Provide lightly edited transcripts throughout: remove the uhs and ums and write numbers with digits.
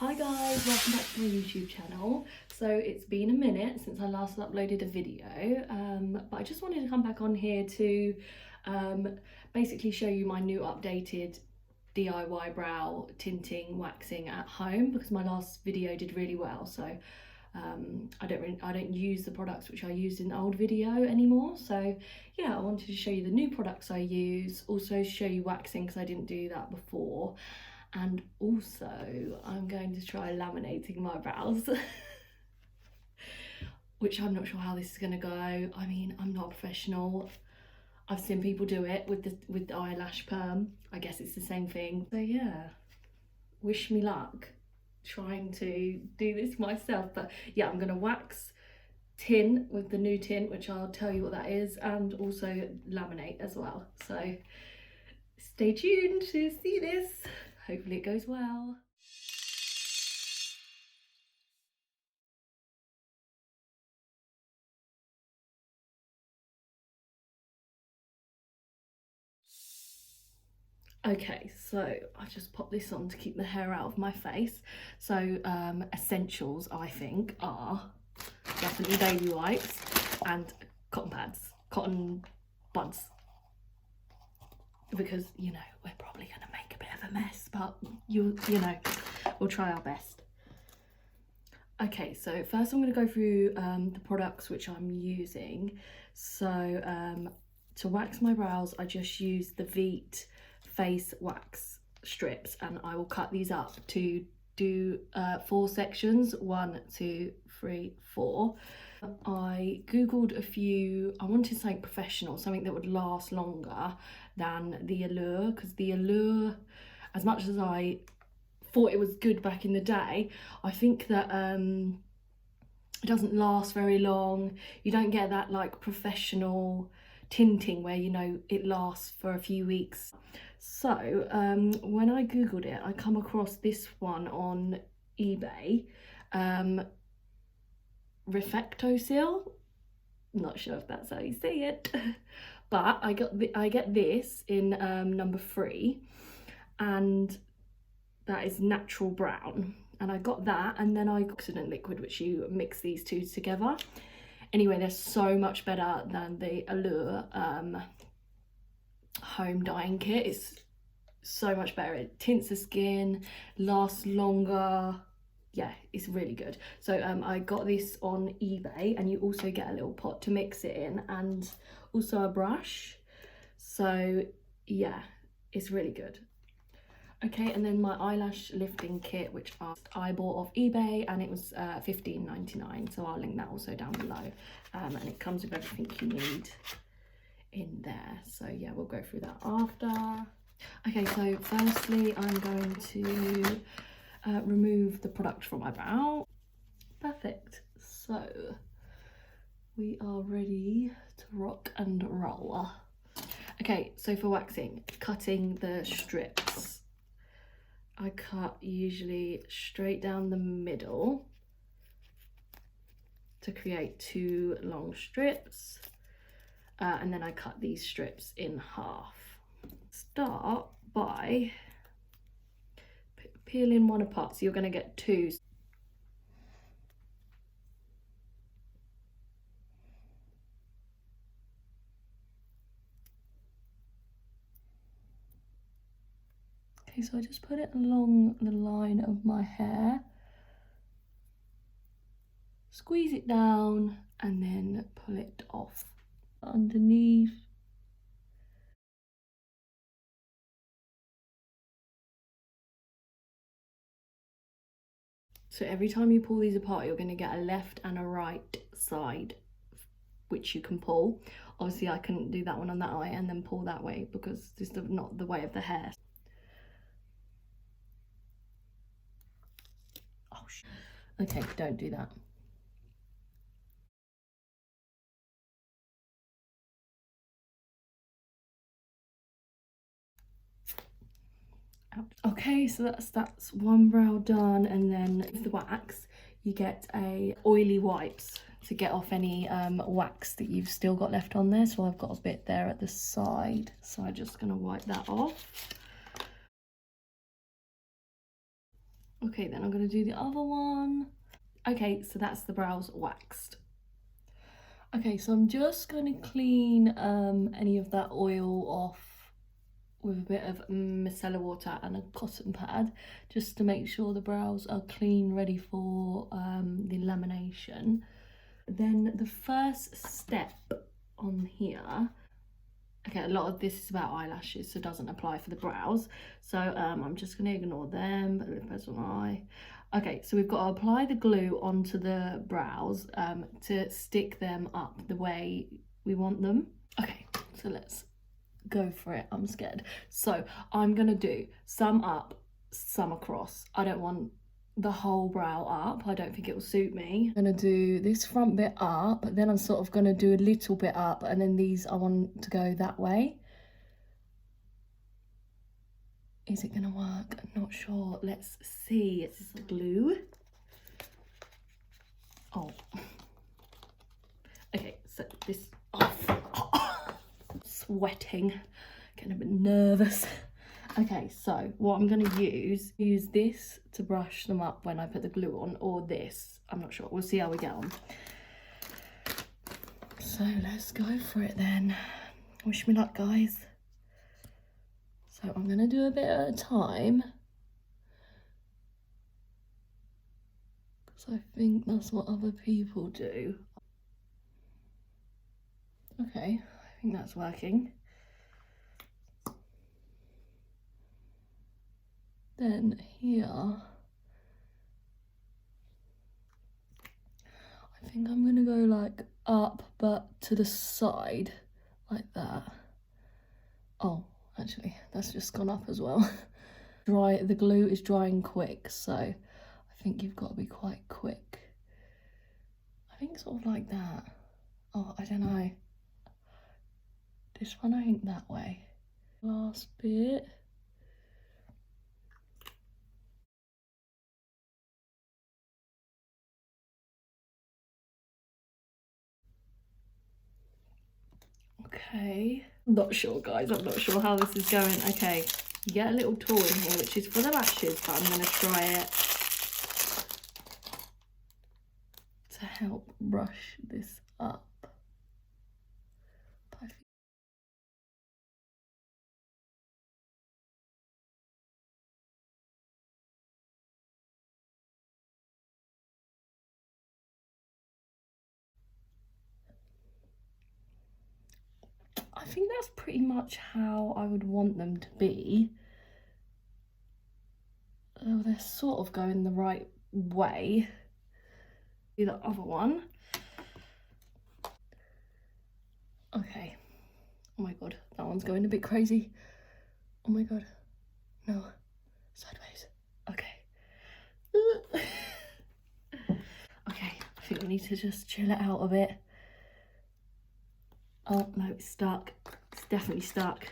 Hi guys, welcome back to my YouTube channel. So it's been a minute since I last uploaded a video, but I just wanted to come back on here to basically show you my new updated DIY brow tinting waxing at home, because my last video did really well. So I don't use the products which I used in the old video anymore. So yeah, I wanted to show you the new products I use, also show you waxing because I didn't do that before. And also I'm going to try laminating my brows which I'm not sure how this is going to go. I mean, I'm not a professional. I've seen people do it with the eyelash perm. I guess it's the same thing. So yeah, wish me luck trying to do this myself. But yeah, I'm going to wax, tin with the new tint, which I'll tell you what that is, and also laminate as well. So stay tuned to see this. Hopefully it goes well. Okay, so I just pop this on to keep the hair out of my face. So essentials, I think, are definitely baby wipes and cotton pads, cotton buds, because you know we're probably going to make a bit of a mess, but you know, we'll try our best. Okay, so first I'm going to go through the products which I'm using. So to wax my brows, I just use the Veet face wax strips, and I will cut these up to do 4 sections, 1, 2, 3, 4. I googled a few. I wanted something professional, something that would last longer than the Allure, because the Allure, as much as I thought it was good back in the day, I think that it doesn't last very long. You don't get that like professional tinting where, you know, it lasts for a few weeks. So when I googled it, I come across this one on eBay, Reflectosil. Not sure if that's how you say it, but I get this in number 3, and that is natural brown, and I got that, and then I got oxidant liquid, which you mix these two together. Anyway, they're so much better than the Allure home dyeing kit. It's so much better. It tints the skin, lasts longer. Yeah, it's really good. So I got this on eBay, and you also get a little pot to mix it in, and also a brush. So yeah, it's really good. Okay, and then my eyelash lifting kit, which I bought off eBay, and it was $15.99, so I'll link that also down below. And it comes with everything you need in there. So yeah, we'll go through that after. Okay, so firstly I'm going to remove the product from my brow. Perfect. So we are ready to rock and roll. Okay, so for waxing, cutting the strips. I cut usually straight down the middle to create 2 long strips, and then I cut these strips in half. Start by peeling one apart, so you're going to get 2. Okay, so I just put it along the line of my hair, squeeze it down, and then pull it off underneath. So every time you pull these apart, you're going to get a left and a right side, which you can pull. Obviously I couldn't do that one on that eye and then pull that way, because this is not the way of the hair. Oh, okay, don't do that. Okay, so that's one brow done, and then with the wax you get a oily wipes to get off any wax that you've still got left on there. So I've got a bit there at the side, so I'm just going to wipe that off. Okay, then I'm going to do the other one. Okay, so that's the brows waxed. Okay, so I'm just going to clean any of that oil off with a bit of micellar water and a cotton pad, just to make sure the brows are clean, ready for the lamination. Then the first step on here, okay, a lot of this is about eyelashes, so it doesn't apply for the brows. So I'm just going to ignore them, put a lip pencil on eye. Okay, so we've got to apply the glue onto the brows to stick them up the way we want them. Okay, so let's go for it. I'm scared. So I'm going to do some up, some across. I don't want the whole brow up. I don't think it will suit me. I'm going to do this front bit up, then I'm sort of going to do a little bit up, and then these I want to go that way. Is it going to work? I'm not sure. Let's see. It's glue. Oh. Okay, so this off. Sweating. Getting a bit nervous. Okay, so what I'm going to use this to brush them up when I put the glue on, or this. I'm not sure. We'll see how we get on. So let's go for it then. Wish me luck, guys. So I'm going to do a bit at a time, because I think that's what other people do. Okay, I think that's working. Then here, I think I'm going to go like up, but to the side, like that. Oh, actually, that's just gone up as well. The glue is drying quick, so I think you've got to be quite quick. I think sort of like that. Oh, I don't know. This one, I think that way. Last bit. Okay. I'm not sure, guys. I'm not sure how this is going. Okay. You get a little tool in here, which is for the lashes, but I'm going to try it to help brush this up. I think that's pretty much how I would want them to be. Oh, they're sort of going the right way. Do the other one. Okay. Oh my god, that one's going a bit crazy. Oh my god. No. Sideways. Okay. Okay, I think we need to just chill it out a bit. Oh no, it's stuck. It's definitely stuck.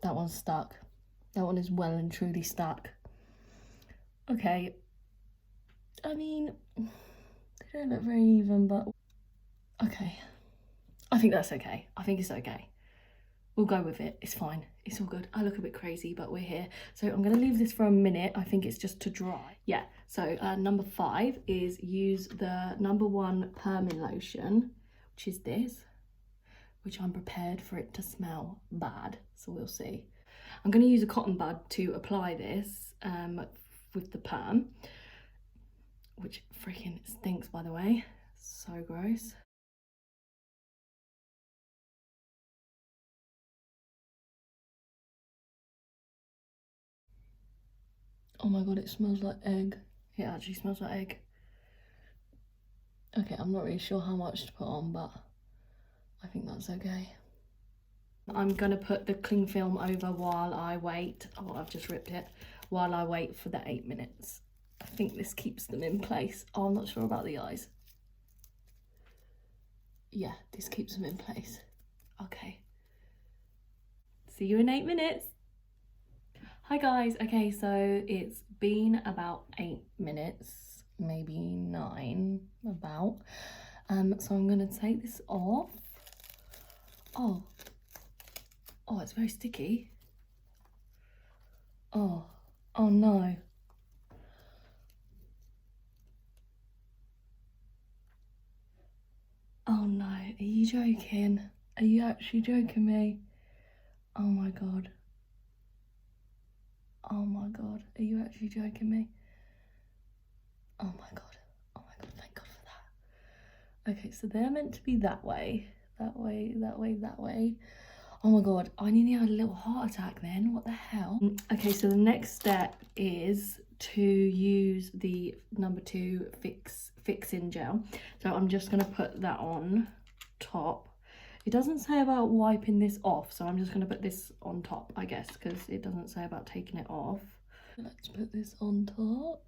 That one's stuck. That one is well and truly stuck. Okay. I mean, they don't look very even, but okay. I think that's okay. I think it's okay. We'll go with it. It's fine. It's all good. I look a bit crazy, but we're here. So I'm going to leave this for a minute. I think it's just to dry. Yeah. So number 5 is use the number 1 perming lotion, which is this, which I'm prepared for it to smell bad. So we'll see. I'm going to use a cotton bud to apply this with the perm, which freaking stinks, by the way. So gross. Oh my god, it smells like egg. It actually smells like egg. Okay, I'm not really sure how much to put on, but I think that's okay. I'm gonna put the cling film over while I wait. Oh, I've just ripped it. While I wait for the 8 minutes. I think this keeps them in place. Oh, I'm not sure about the eyes. Yeah, this keeps them in place. Okay. See you in 8 minutes. Hi guys. Okay, so it's been about 8 minutes, maybe 9 about. So I'm gonna take this off. Oh, it's very sticky. Oh, oh no. Oh no, are you joking? Are you actually joking me? Oh my god. Oh my god, are you actually joking me? Oh my god. Oh my god, thank god for that. Okay, so they're meant to be that way. That way, that way, that way. Oh my god, I nearly had a little heart attack then. What the hell? Okay, so the next step is to use the number 2 fixing gel. So I'm just gonna put that on top. It doesn't say about wiping this off, so I'm just gonna put this on top, I guess, because it doesn't say about taking it off. Let's put this on top.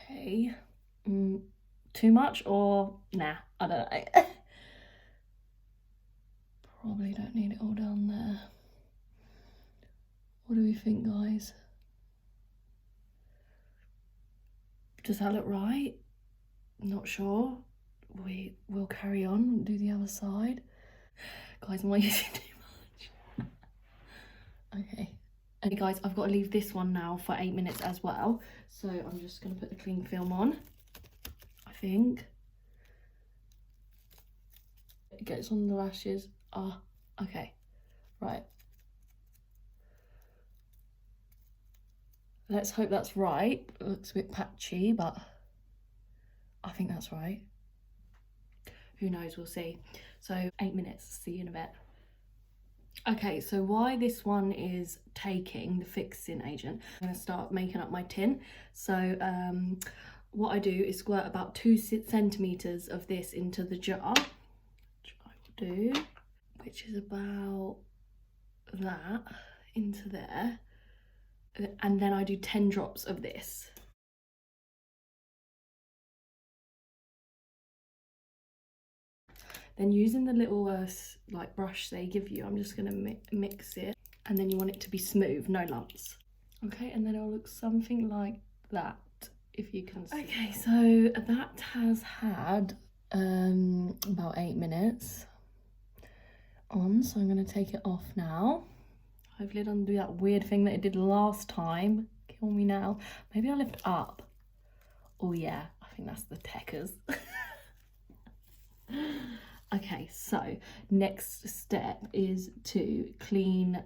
Okay. Too much or nah, I don't know. Probably don't need it all down there. What do we think, guys? Does that look right? Not sure. We will carry on and do the other side. Guys, am I using too much? Okay. Okay guys, I've got to leave this one now for 8 minutes as well. So I'm just gonna put the cling film on, I think. It gets on the lashes. Ah, okay, right. Let's hope that's right. It looks a bit patchy, but I think that's right. Who knows, we'll see. So 8 minutes, see you in a bit. Okay, so why this one is taking the fixing agent, I'm gonna start making up my tint. So what I do is squirt about 2 centimeters of this into the jar, which I will do, which is about that into there. And then I do 10 drops of this. Then using the little like brush they give you, I'm just gonna mix it. And then you want it to be smooth, no lumps. Okay, and then it'll look something like that, if you can see. Okay, so that has had about 8 minutes on, so I'm gonna take it off now. Hopefully it doesn't do that weird thing that it did last time. Kill me now. Maybe I'll lift up. Oh yeah, I think that's the techers. Okay, so next step is to clean.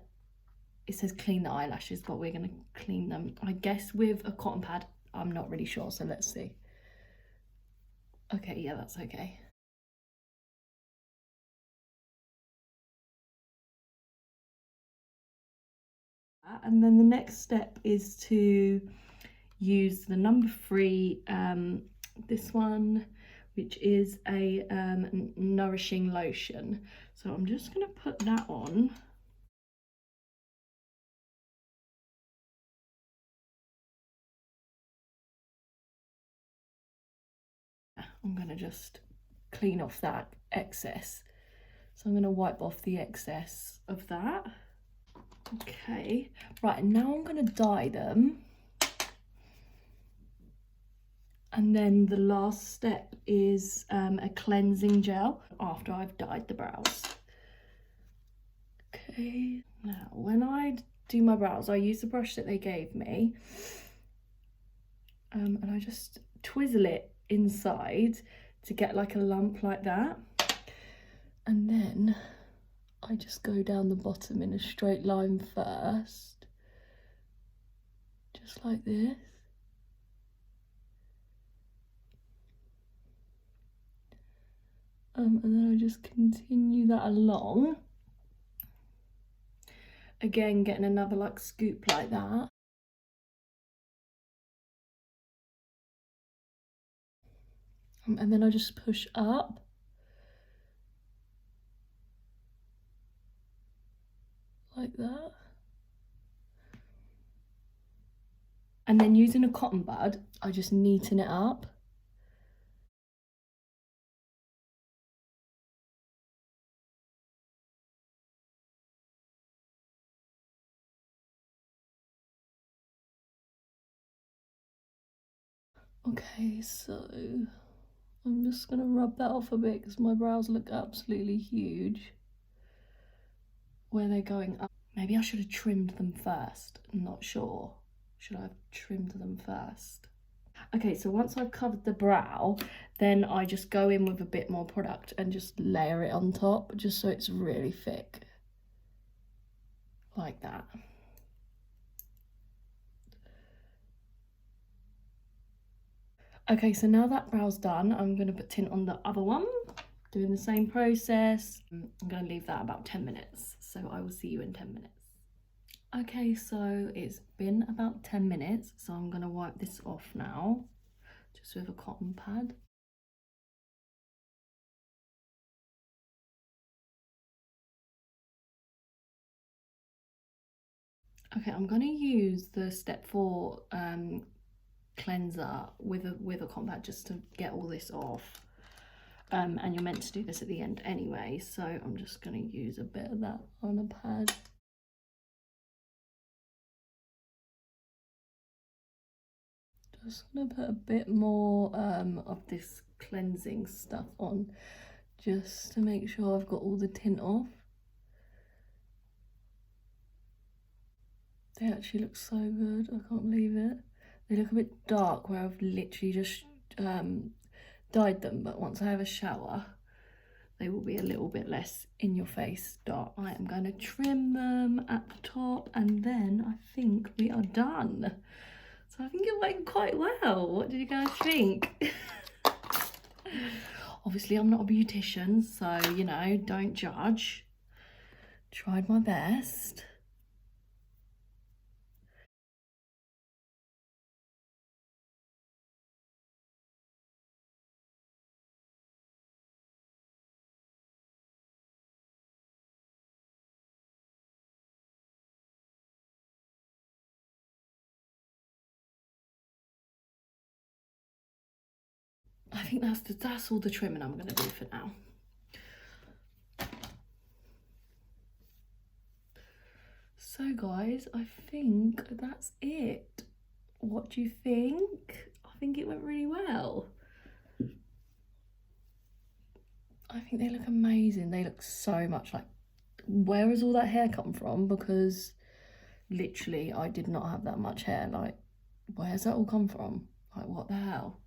It says clean the eyelashes, but we're going to clean them, I guess, with a cotton pad. I'm not really sure, so let's see. Okay, yeah, that's okay. And then the next step is to use the number 3, this one, which is a nourishing lotion. So I'm just going to put that on. I'm going to just clean off that excess. So I'm going to wipe off the excess of that. Okay, right, now I'm going to dye them. And then the last step is a cleansing gel after I've dyed the brows. Okay, now when I do my brows, I use the brush that they gave me. And I just twizzle it inside to get like a lump like that. And then I just go down the bottom in a straight line first. Just like this. And then I just continue that along. Again, getting another like scoop like that. And then I just push up. Like that. And then using a cotton bud, I just neaten it up. Okay, so I'm just gonna rub that off a bit because my brows look absolutely huge where they're going up. Maybe I should have trimmed them first. I'm not sure. Should I have trimmed them first? Okay, so once I've covered the brow, then I just go in with a bit more product and just layer it on top, just so it's really thick. Like that. Okay, so now that brow's done, I'm going to put tint on the other one, doing the same process. I'm going to leave that about 10 minutes, so I will see you in 10 minutes. Okay, so it's been about 10 minutes, so I'm going to wipe this off now, just with a cotton pad. Okay, I'm going to use the Step 4 cleanser with a cotton pad just to get all this off. And you're meant to do this at the end anyway, so I'm just going to use a bit of that on a pad. Just going to put a bit more of this cleansing stuff on, just to make sure I've got all the tint off. They actually look so good, I can't believe it. They look a bit dark where I've literally just dyed them, but once I have a shower, they will be a little bit less in your face dark. I am going to trim them at the top, and then I think we are done. So I think it went quite well. What did you guys think? Obviously, I'm not a beautician, so, you know, don't judge. Tried my best. I think that's all the trimming I'm going to do for now. So guys, I think that's it. What do you think? I think it went really well. I think they look amazing. They look so much like, where has all that hair come from? Because literally I did not have that much hair. Like, where's that all come from? Like, what the hell?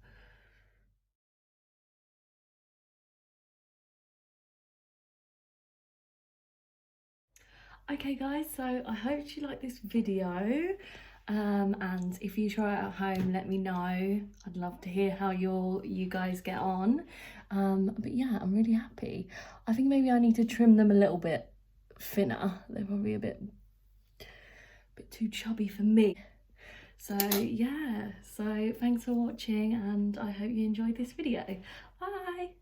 Okay guys, so I hope you like this video, and if you try it at home, let me know. I'd love to hear how you guys get on. But yeah, I'm really happy. I think maybe I need to trim them a little bit thinner. They're probably a bit too chubby for me. So yeah, so thanks for watching, and I hope you enjoyed this video. Bye.